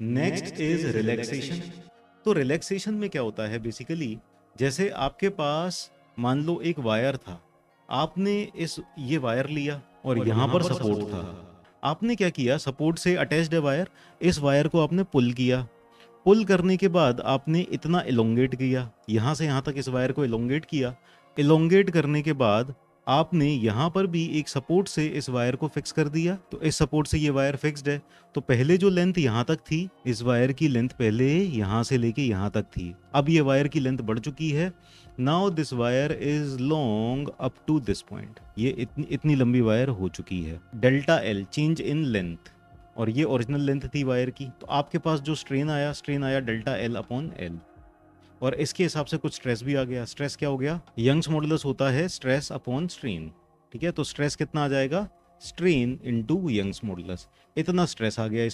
Next is relaxation. तो relaxation में क्या होता है बेसिकली, जैसे आपके पास मान लो एक वायर था, आपने इस ये वायर लिया और यहाँ पर सपोर्ट था। आपने क्या किया, सपोर्ट से अटैच्ड है वायर, इस वायर को आपने पुल किया। पुल करने के बाद आपने इतना एलोंगेट किया, यहाँ से यहाँ तक इस वायर को एलोंगेट किया। एलोंगेट करने के बाद आपने यहाँ पर भी एक सपोर्ट से इस वायर को फिक्स कर दिया, तो इस सपोर्ट से ये वायर फिक्स्ड है। तो पहले जो लेंथ यहाँ तक थी, इस वायर की लेंथ पहले यहाँ से लेके यहाँ तक थी, अब ये वायर की लेंथ बढ़ चुकी है। Now this wire is long up to this point, ये इतनी लंबी वायर हो चुकी है। Delta L change in length, और ये ओरिजिनल लेंथ थी वायर की। तो आपके पास जो स्ट्रेन आया डेल्टा एल अपॉन एल, और इसके हिसाब से कुछ स्ट्रेस भी आ गया। स्ट्रेस क्या हो गया, यंग्स मॉडुलस होता है स्ट्रेस अपॉन स्ट्रेन, ठीक है। तो स्ट्रेस कितना आ जाएगा, स्ट्रेन इनटू यंग्स मॉडुलस। इतना स्ट्रेस आ गया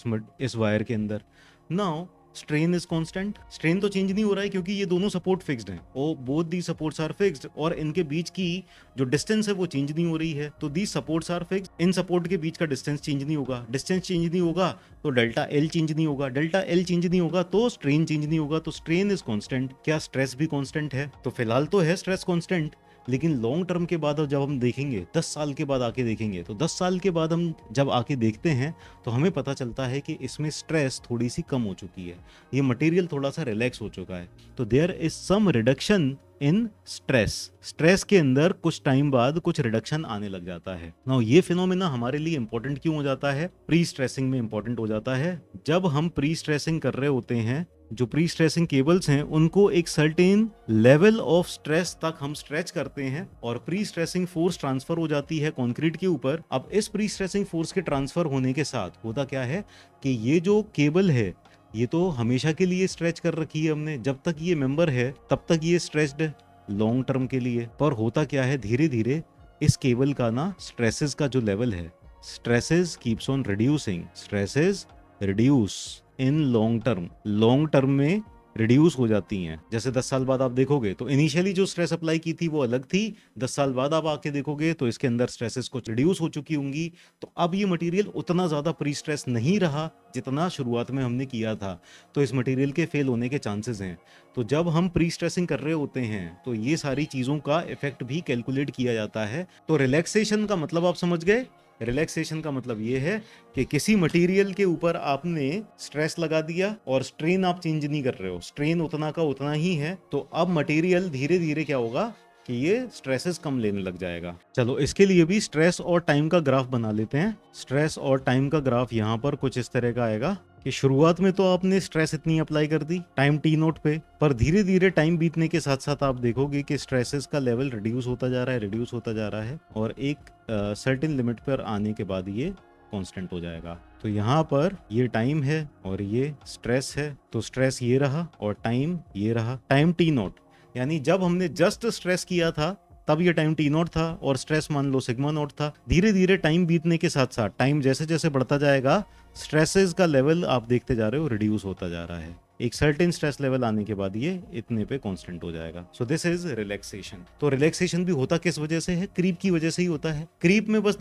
इस वायर के अंदर। Now strain is constant, strain तो चेंज नहीं हो रहा है क्योंकि ये दोनों सपोर्ट फिक्स्ड हैं, और both the supports are fixed, और इनके बीच की जो डिस्टेंस है वो चेंज नहीं हो रही है। तो दी सपोर्ट्स आर फिक्स्ड, इन सपोर्ट के बीच का डिस्टेंस चेंज नहीं होगा। डिस्टेंस चेंज नहीं होगा तो डेल्टा एल चेंज नहीं होगा, डेल्टा एल चेंज नहीं होगा तो स्ट्रेन चेंज नहीं होगा। तो स्ट्रेन इज कांस्टेंट। क्या स्ट्रेस भी कांस्टेंट है? तो फिलहाल तो है स्ट्रेस कांस्टेंट, लेकिन लॉन्ग टर्म के बाद जब हम देखेंगे, 10 साल के बाद आके देखेंगे, तो 10 साल के बाद हम जब आके देखते हैं तो हमें पता चलता है कि इसमें स्ट्रेस थोड़ी सी कम हो चुकी है, ये मटेरियल थोड़ा सा रिलैक्स हो चुका है। तो there is some reduction in stress, stress के अंदर कुछ टाइम बाद कुछ रिडक्शन आने लग जाता है। नाउ ये फिनोमेना हमारे लिए इंपॉर्टेंट क्यों हो जाता है, प्री स्ट्रेसिंग में इंपॉर्टेंट हो जाता है। जब हम प्री स्ट्रेसिंग कर रहे होते हैं, जो प्री स्ट्रेसिंग केबल्स हैं उनको एक सर्टेन लेवल ऑफ स्ट्रेस तक हम स्ट्रेच करते हैं, और प्री स्ट्रेसिंग फोर्स ट्रांसफर हो जाती है कंक्रीट के ऊपर। अब इस प्री स्ट्रेसिंग फोर्स के ट्रांसफर होने के साथ होता क्या है कि ये जो केबल है ये तो हमेशा के लिए स्ट्रेच कर रखी है हमने, जब तक ये मेंबर है तब तक ये स्ट्रेच्ड है लॉन्ग टर्म के लिए। पर होता क्या है, धीरे धीरे इस केबल का ना स्ट्रेसेस का जो लेवल है, stresses keeps on reducing, stresses reduce in long term में रिड्यूस हो जाती हैं। जैसे 10 साल बाद आप देखोगे तो इनिशियली जो स्ट्रेस अप्लाई की थी वो अलग थी, 10 साल बाद आप आके देखोगे तो इसके अंदर स्ट्रेसेस कुछ रिड्यूस हो चुकी होंगी। तो अब ये मटेरियल उतना ज़्यादा प्री स्ट्रेस नहीं रहा जितना शुरुआत में हमने किया था, तो इस मटेरियल के फेल होने के चांसेस हैं। तो जब हम प्री स्ट्रेसिंग कर रहे होते हैं तो ये सारी चीज़ों का इफेक्ट भी कैलकुलेट किया जाता है। तो रिलैक्सेशन का मतलब आप समझ गए। रिलैक्सेशन का मतलब ये है कि किसी मटेरियल के ऊपर आपने स्ट्रेस लगा दिया और स्ट्रेन आप चेंज नहीं कर रहे हो, स्ट्रेन उतना का उतना ही है। तो अब मटेरियल धीरे धीरे क्या होगा कि ये स्ट्रेसेस कम लेने लग जाएगा। चलो इसके लिए भी स्ट्रेस और टाइम का ग्राफ बना लेते हैं। स्ट्रेस और टाइम का ग्राफ यहाँ पर कुछ इस तरह का आएगा कि शुरुआत में तो आपने स्ट्रेस इतनी अप्लाई कर दी टाइम टी नोट पे, पर धीरे धीरे टाइम बीतने के साथ साथ आप देखोगे कि स्ट्रेसेस का लेवल रिड्यूस होता जा रहा है, रिड्यूस होता जा रहा है, और एक सर्टेन लिमिट पर आने के बाद ये कांस्टेंट हो जाएगा। तो यहाँ पर ये टाइम है और ये स्ट्रेस है, तो स्ट्रेस ये रहा और टाइम ये रहा, टाइम टी नोट। यानी जब हमने जस्ट स्ट्रेस किया था तब ये टाइम टी नोट था और स्ट्रेस मान लो सिग्मा नोट था। धीरे धीरे टाइम बीतने के साथ साथ टाइम जैसे जैसे बढ़ता जाएगा, स्ट्रेसेस का लेवल आप देखते जा रहे हो रिड्यूस होता जा रहा है। एक सर्टेन स्ट्रेस लेवल आने के बाद ये इतने पे कांस्टेंट हो जाएगा। So this is relaxation. तो रिलैक्सेशन भी होता किस वजह से है, क्रीप की वजह से ही होता है। क्रीप में बस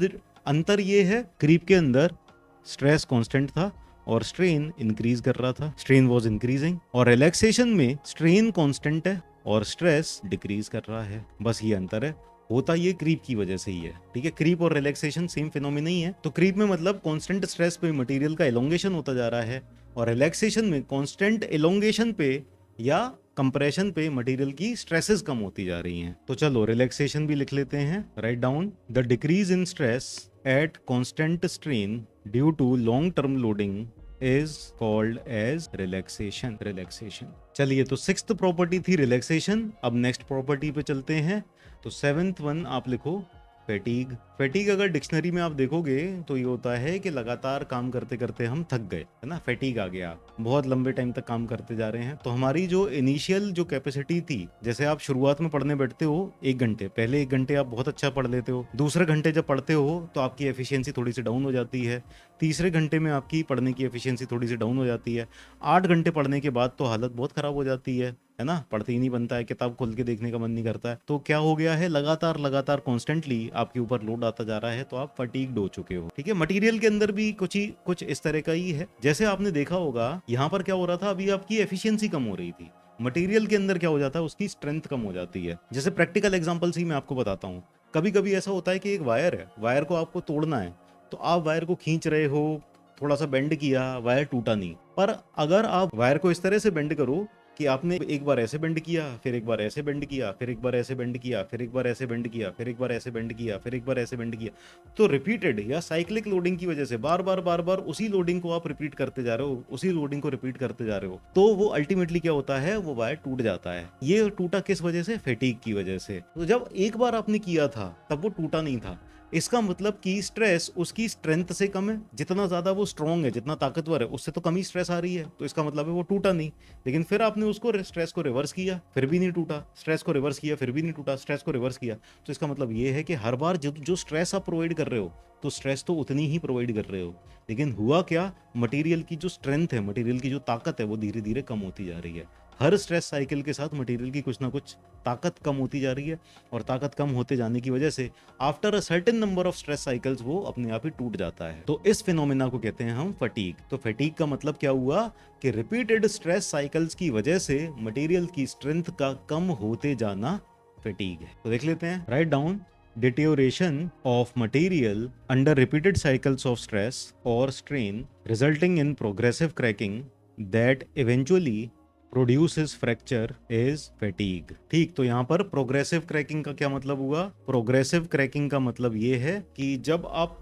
अंतर ये है, क्रीप के अंदर स्ट्रेस कांस्टेंट था और स्ट्रेन इंक्रीज कर रहा था, स्ट्रेन वाज इंक्रीजिंग, और रिलैक्सेशन में स्ट्रेन कांस्टेंट है और स्ट्रेस डिक्रीज कर रहा है। बस ये अंतर है, होता ये क्रीप की वजह से ही है। ठीक है, क्रीप और रिलैक्सेशन सेम फिनोमेना ही है। तो क्रीप में मतलब कांस्टेंट स्ट्रेस पे मटेरियल का एलोंगेशन होता जा रहा है, और रिलैक्सेशन में कांस्टेंट एलोंगेशन पे या कंप्रेशन पे मटेरियल की स्ट्रेसेस कम होती जा रही हैं। तो चलो रिलैक्सेशन भी लिख लेते हैं, write down the decrease in stress at constant strain due to long term loading is called as relaxation. चलिए, तो सिक्स्थ प्रॉपर्टी थी रिलैक्सेशन। अब नेक्स्ट प्रॉपर्टी पे चलते हैं। तो सेवेंथ वन आप लिखो फैटीग। फैटीग अगर डिक्शनरी में आप देखोगे तो ये होता है कि लगातार काम करते करते हम थक गए, है ना, फैटीग आ गया, बहुत लंबे टाइम तक काम करते जा रहे हैं। तो हमारी जो इनिशियल जो कैपेसिटी थी, जैसे आप शुरुआत में पढ़ने बैठते हो 1 घंटे, पहले 1 घंटे आप बहुत अच्छा पढ़ लेते हो, दूसरे घंटे जब पढ़ते हो तो आपकी एफिशिएंसी थोड़ी सी डाउन हो जाती है, तीसरे घंटे में आपकी पढ़ने की एफिशिएंसी थोड़ी सी डाउन हो जाती है, 8 घंटे पढ़ने के बाद तो हालत बहुत ख़राब हो जाती है। है ना, पढ़ते ही नहीं बनता है, किताब खोल के देखने का मन नहीं करता है। तो क्या हो गया है, लगातार लगातार कॉन्स्टेंटली आपके ऊपर लोड आता जा रहा है, तो आप फटीग्ड हो चुके हो। ठीक है, मटेरियल के अंदर भी कुछ इस तरह का ही है। जैसे आपने देखा होगा यहाँ पर क्या हो रहा था, अभी आपकी एफिशिएंसी कम हो रही थी। मटेरियल के अंदर क्या हो जाता है, उसकी स्ट्रेंथ कम हो जाती है। जैसे प्रैक्टिकल एग्जांपल्स ही मैं आपको बताता हूँ। कभी कभी ऐसा होता है कि एक वायर है, वायर को आपको तोड़ना है, तो आप वायर को खींच रहे हो, थोड़ा सा बेंड किया, वायर टूटा नहीं। पर अगर आप वायर को इस तरह से बेंड करो कि आपने एक बार ऐसे बेंड किया, फिर एक बार ऐसे बेंड किया, फिर एक बार ऐसे बेंड किया, फिर एक बार ऐसे बेंड किया, फिर एक बार ऐसे बेंड किया, फिर एक बार ऐसे बेंड किया, तो रिपीटेड या साइक्लिक लोडिंग की वजह से बार बार उसी लोडिंग को आप रिपीट करते जा रहे हो, उसी लोडिंग को रिपीट करते जा रहे हो, तो वो अल्टीमेटली क्या होता है, वो वायर टूट जाता है। ये टूटा किस वजह से, फैटीग की वजह से। तो जब एक बार आपने किया था तब वो टूटा नहीं था, इसका मतलब कि स्ट्रेस उसकी स्ट्रेंथ से कम है। जितना ज्यादा वो स्ट्रांग है, जितना ताकतवर है, उससे तो कम ही स्ट्रेस आ रही है, तो इसका मतलब है वो टूटा नहीं। लेकिन फिर आपने उसको स्ट्रेस को रिवर्स किया, फिर भी नहीं टूटा, स्ट्रेस को रिवर्स किया, फिर भी नहीं टूटा, स्ट्रेस को रिवर्स किया, तो इसका मतलब ये है कि हर बार जो स्ट्रेस आप प्रोवाइड कर रहे हो, तो स्ट्रेस तो उतनी ही प्रोवाइड कर रहे हो, लेकिन हुआ क्या, मटेरियल की जो स्ट्रेंथ है, मटेरियल की जो ताकत है, वो धीरे धीरे कम होती जा रही है। हर स्ट्रेस साइकिल के साथ मटेरियल की कुछ ना कुछ ताकत कम होती जा रही है, और ताकत कम होते जाने की वजह से after a certain number of stress cycles वो अपने आप ही टूट जाता है। तो इस फिनोमेना को कहते हैं हम फटीग। तो फटीग का मतलब क्या हुआ कि रिपीटेड स्ट्रेस साइकिल्स की वजह से मटेरियल की स्ट्रेंथ का कम होते जाना फटीग है। तो देख लेते हैं, write down, deterioration of material under repeated cycles of stress or strain resulting in progressive cracking that eventually produces fracture is fatigue. ठीक, तो यहाँ पर प्रोग्रेसिव क्रैकिंग का क्या मतलब हुआ, प्रोग्रेसिव क्रैकिंग का मतलब ये है कि जब आप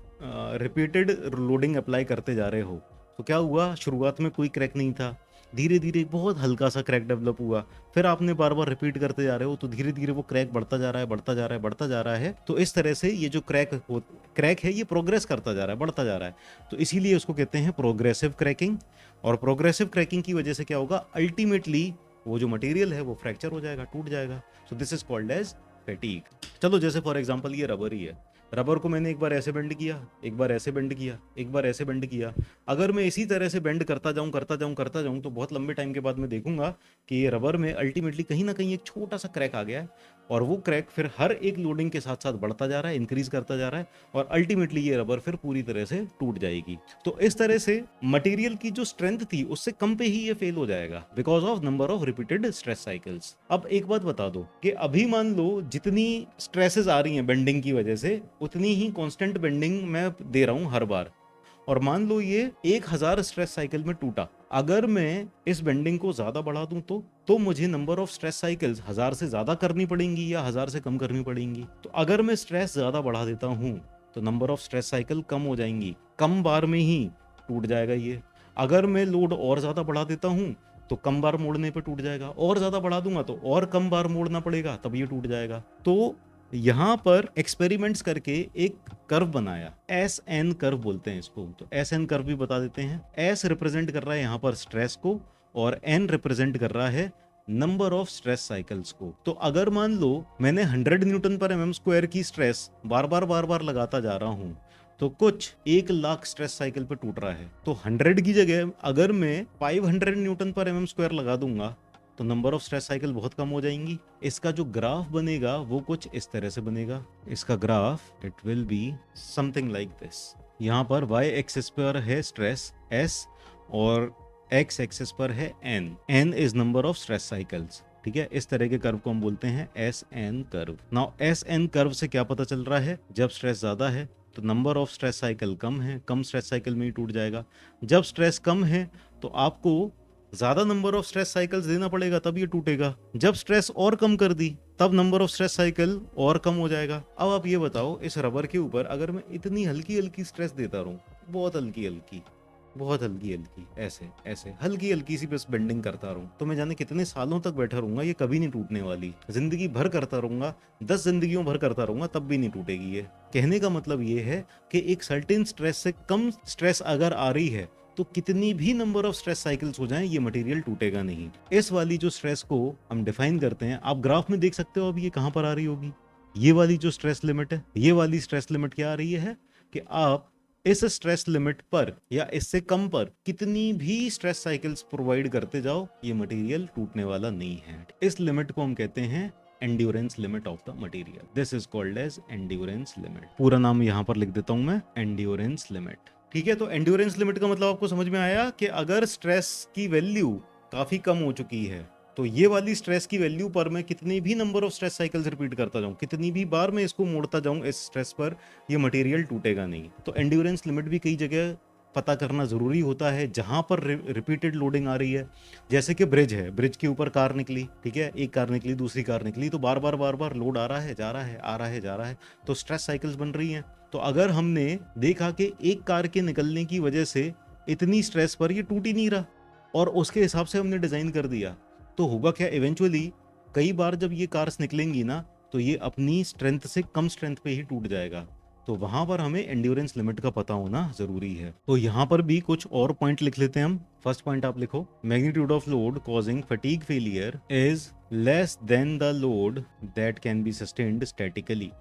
रिपीटेड लोडिंग अप्लाई करते जा रहे हो, तो क्या हुआ, शुरुआत में कोई क्रैक नहीं था, धीरे धीरे बहुत हल्का सा क्रैक डेवलप हुआ, फिर आपने बार बार रिपीट करते जा रहे हो, तो धीरे धीरे वो क्रैक बढ़ता जा रहा है, बढ़ता जा रहा है, बढ़ता जा रहा है। तो इस तरह से ये जो क्रैक है, ये प्रोग्रेस करता जा रहा है, बढ़ता जा रहा है, तो इसीलिए उसको कहते हैं प्रोग्रेसिव क्रैकिंग। और प्रोग्रेसिव क्रैकिंग की वजह से क्या होगा, अल्टीमेटली वो जो मटेरियल है वो फ्रैक्चर हो जाएगा, टूट जाएगा। So this is called as fatigue. चलो, जैसे फॉर एग्जांपल ये रबर ही है, रबर को मैंने एक बार ऐसे बेंड किया, एक बार ऐसे बेंड किया, एक बार ऐसे बेंड किया, अगर मैं इसी तरह से बेंड करता जाऊं करता जाऊं करता जाऊं, तो बहुत लंबे टाइम के बाद मैं देखूंगा कि ये रबर में अल्टीमेटली कहीं ना कहीं एक छोटा सा क्रैक आ गया है, और वो क्रैक फिर हर एक लोडिंग के साथ साथ बढ़ता जा रहा है, इंक्रीज करता जा रहा है, और अल्टीमेटली ये रबर फिर पूरी तरह से टूट जाएगी। तो इस तरह से मटेरियल की जो स्ट्रेंथ थी उससे कम पे ही ये फेल हो जाएगा, because of number of repeated stress cycles. अब एक बात बता दो कि अभी मान लो जितनी स्ट्रेसेस आ रही हैं बेंडिंग की वजह से, उतनी ही कांस्टेंट बेंडिंग मैं दे रहा हूं हर बार, और मान लो ये 1000 स्ट्रेस साइकिल में टूटा, अगर मैं इस बेंडिंग को ज्यादा बढ़ा दूं तो मुझे नंबर ऑफ स्ट्रेस साइकिल्स 1000 से ज्यादा करनी पड़ेंगी या 1000 से कम करनी पड़ेंगी। तो अगर मैं स्ट्रेस ज्यादा बढ़ा देता हूं तो नंबर ऑफ स्ट्रेस साइकिल कम हो जाएंगी, कम बार में ही टूट जाएगा ये। अगर मैं लोड और ज्यादा बढ़ा देता हूं तो कम बार मोड़ने पे टूट जाएगा, और ज्यादा बढ़ा दूंगा तो और कम बार मोड़ना पड़ेगा, तब ये टूट जाएगा। तो यहां पर एक्सपेरिमेंट्स करके एक कर्व बनाया, एस एन कर्व बोलते हैं इसको, तो एस एन कर्व भी बता देते हैं। एस रिप्रेजेंट कर रहा है यहां पर स्ट्रेस को, और एन रिप्रेजेंट कर रहा है नंबर ऑफ स्ट्रेस साइकिल्स को। तो अगर मान लो मैंने 100 न्यूटन पर एमएम स्क्वायर की स्ट्रेस बार बार लगाता जा रहा हूं, तो कुछ 1,00,000 स्ट्रेस साइकिल पे टूट रहा है, तो 100 की जगह अगर मैं 500 न्यूटन पर एमएम स्क्वायर लगा दूंगा तो नंबर ऑफ स्ट्रेस साइकिल बहुत कम हो जाएंगी। इसका जो ग्राफ बनेगा वो कुछ इस तरह से बनेगा, इसका graph it will be something like this. यहाँ पर वाई एक्सिस पर है स्ट्रेस एस, और एक्स एक्सिस पर है N, N is number of stress cycles. ठीक है, इस तरह के कर्व को हम बोलते हैं S N curve. Now S N curve से क्या पता चल रहा है, जब स्ट्रेस ज्यादा है तो नंबर ऑफ स्ट्रेस साइकिल कम है, कम स्ट्रेस साइकिल में ही टूट जाएगा। जब स्ट्रेस कम है तो आपको ज्यादा नंबर ऑफ स्ट्रेस साइकिल्स देना पड़ेगा, तब ये टूटेगा। जब स्ट्रेस और कम कर दी तब नंबर ऑफ स्ट्रेस साइकिल और कम हो जाएगा। अब आप ये बताओ, इस रबर के ऊपर अगर मैं इतनी हल्की हल्की स्ट्रेस देता रहूं, बहुत हल्की हल्की, बहुत हल्की हल्की, ऐसे ऐसे हल्की हल्की सी बस बेंडिंग करता रहूं, तो मैं जाने कितने सालों तक बैठा रहूंगा, ये कभी नहीं टूटने वाली। जिंदगी भर करता रहूंगा, 10 जिंदगियों भर करता रहूंगा, तब भी नहीं टूटेगी ये। कहने का मतलब ये है कि एक सर्टेन स्ट्रेस से कम स्ट्रेस अगर आ रही है तो कितनी भी नंबर ऑफ स्ट्रेस साइकिल्स हो जाएं, ये मटेरियल टूटेगा नहीं। इस वाली जो स्ट्रेस को हम डिफाइन करते हैं, आप ग्राफ में देख सकते हो, अब ये कहां पर आ रही होगी, ये वाली जो स्ट्रेस लिमिट है, ये वाली स्ट्रेस लिमिट क्या आ रही है कि आप इस स्ट्रेस लिमिट पर या इससे कम पर कितनी भी स्ट्रेस साइकिल्स प्रोवाइड करते जाओ, ये मटेरियल टूटने वाला नहीं है। इस लिमिट को हम कहते हैं endurance limit of the material. This is called as endurance limit. पूरा नाम यहां पर लिख देता हूं मैं, एंड्योरेंस लिमिट। ठीक है, तो एंड्योरेंस लिमिट का मतलब आपको समझ में आया कि अगर स्ट्रेस की वैल्यू काफी कम हो चुकी है तो ये वाली स्ट्रेस की वैल्यू पर मैं कितनी भी number of stress cycles repeat करता जाऊं, कितनी भी बार मैं इसको मोड़ता जाऊं इस स्ट्रेस पर, ये मटेरियल टूटेगा नहीं। तो एंड्योरेंस लिमिट भी कई जगह पता करना जरूरी होता है जहां पर रिपीटेड लोडिंग आ रही है। जैसे कि ब्रिज है, ब्रिज के ऊपर कार निकली, ठीक है, एक कार निकली, दूसरी कार निकली, तो बार बार लोड आ रहा है, जा रहा है, आ रहा है, जा रहा है, तो स्ट्रेस साइकिल्स बन रही हैं। तो अगर हमने देखा कि एक कार के निकलने की वजह से इतनी स्ट्रेस पर ये टूट ही नहीं रहा और उसके हिसाब से हमने डिजाइन कर दिया, तो होगा क्या, इवेंचुअली कई बार जब ये कार्स निकलेंगी ना तो ये अपनी स्ट्रेंथ से कम स्ट्रेंथ पे ही टूट जाएगा। तो वहां पर हमें एंड्योरेंस लिमिट का पता होना जरूरी है। तो यहाँ पर भी कुछ और पॉइंट लिख लेते हैं हम। फर्स्ट पॉइंट आप लिखो, magnitude of load causing fatigue failure is less than the load that can be sustained statically.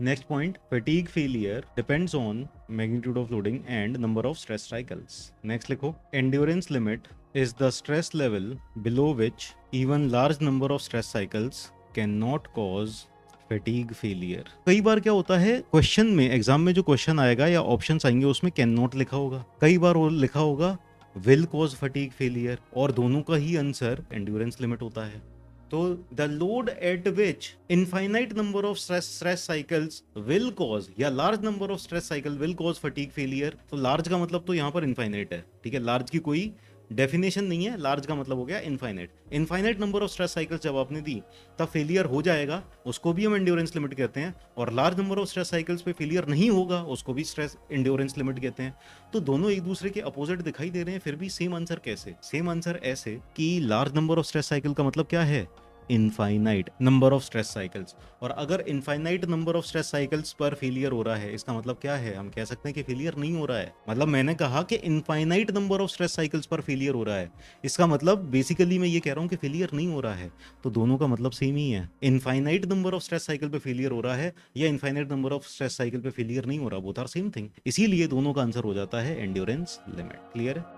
Next point, fatigue failure depends on magnitude of loading and number of stress cycles. Next लिखो, endurance limit is the stress level below which even large number of stress cycles cannot cause fatigue failure. कई बार क्या होता है, question में, exam में जो question आएगा या ऑप्शंस आएंगे उसमें कैन नॉट लिखा होगा, कई बार वो लिखा होगा विल कॉज फटीग फेलियर, और दोनों का ही आंसर एंड्योरेंस लिमिट होता है। तो the load at which infinite number of stress cycles will cause या large number of stress cycle will cause fatigue failure. तो लार्ज का मतलब तो यहाँ पर इनफाइनाइट है, ठीक है, लार्ज की कोई डेफिनेशन नहीं है, लार्ज का मतलब हो गया infinite. Infinite number of stress cycles जब आपने दी तब फेलियर हो जाएगा, उसको भी हम एंड्योरेंस लिमिट कहते हैं, और large number of stress cycles पे फेलियर नहीं होगा उसको भी स्ट्रेस एंड्योरेंस लिमिट कहते हैं। तो दोनों एक दूसरे के अपोजिट दिखाई दे रहे हैं, फिर भी सेम आंसर कैसे? सेम आंसर ऐसे कि large number of stress cycle का मतलब क्या है, infinite number of stress cycles, और अगर infinite number of stress cycles पर फेलियर हो रहा है इसका मतलब क्या है, हम कह सकते हैं कि फेलियर नहीं हो रहा है। मतलब मैंने कहा कि infinite number of stress cycles पर फेलियर हो रहा है, इसका मतलब बेसिकली मैं ये कह रहा हूं कि फेलियर नहीं हो रहा है। तो दोनों का मतलब सेम ही है, infinite number of stress cycle पे फेलियर हो रहा है या infinite number of stress cycle पे फेलियर नहीं हो रहा, बोथ आर सेम थिंग। इसीलिए दोनों का आंसर हो जाता है एंड्योरेंस लिमिट। क्लियर है?